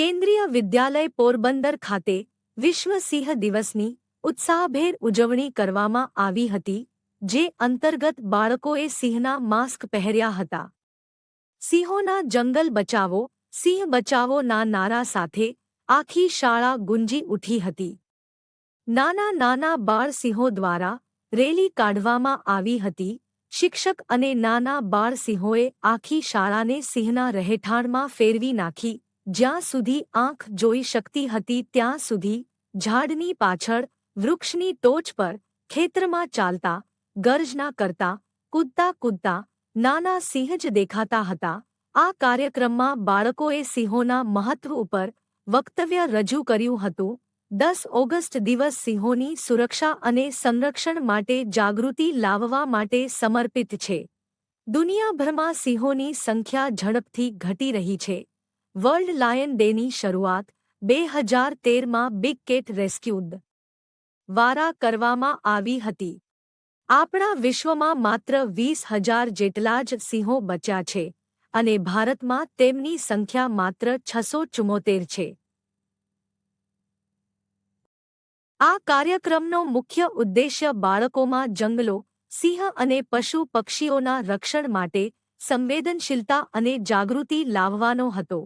કેન્દ્રીય વિદ્યાલય પોરબંદર ખાતે વિશ્વ સિંહ દિવસની ઉત્સાહભેર ઉજવણી કરવામાં આવી હતી, જે અંતર્ગત બાળકોએ સિંહના માસ્ક પહેર્યા હતા. સિંહોના જંગલ બચાવો, સિંહ બચાવોના નારા સાથે આખી શાળા ગુંજી ઉઠી હતી. નાના નાના બાળ સિંહો દ્વારા રેલી કાઢવામાં આવી હતી. શિક્ષક અને નાના બાળ સિંહોએ આખી શાળાને સિંહના રહેઠાણમાં ફેરવી નાખી. જ્યાં સુધી આંખ જોઈ શકતી હતી ત્યાં સુધી ઝાડની પાછળ, વૃક્ષની ટોચ પર, ખેતરમાં ચાલતા, ગર્જના કરતા, કૂદતા કૂદતા નાના સિંહ જ દેખાતા હતા. આ કાર્યક્રમમાં બાળકોએ સિંહોના મહત્વ ઉપર વક્તવ્ય રજૂ કર્યું હતું. 10 ઓગસ્ટ દિવસ સિંહોની સુરક્ષા અને સંરક્ષણ માટે જાગૃતિ લાવવા માટે સમર્પિત છે. દુનિયાભરમાં સિંહોની સંખ્યા ઝડપથી ઘટી રહી છે. વર્લ્ડ લાયન ડેની શરૂઆત 2013માં બિગ કેટ રેસ્ક્યુ દ્વારા કરવામાં આવી હતી. આપણા વિશ્વમાં માત્ર 20,000 જેટલા જ સિંહો બચ્યા છે અને ભારતમાં તેમની સંખ્યા માત્ર 674 છે. આ કાર્યક્રમનો મુખ્ય ઉદ્દેશ્ય બાળકોમાં જંગલો, સિંહ અને પશુ પક્ષીઓના રક્ષણ માટે સંવેદનશીલતા અને જાગૃતિ લાવવાનો હતો.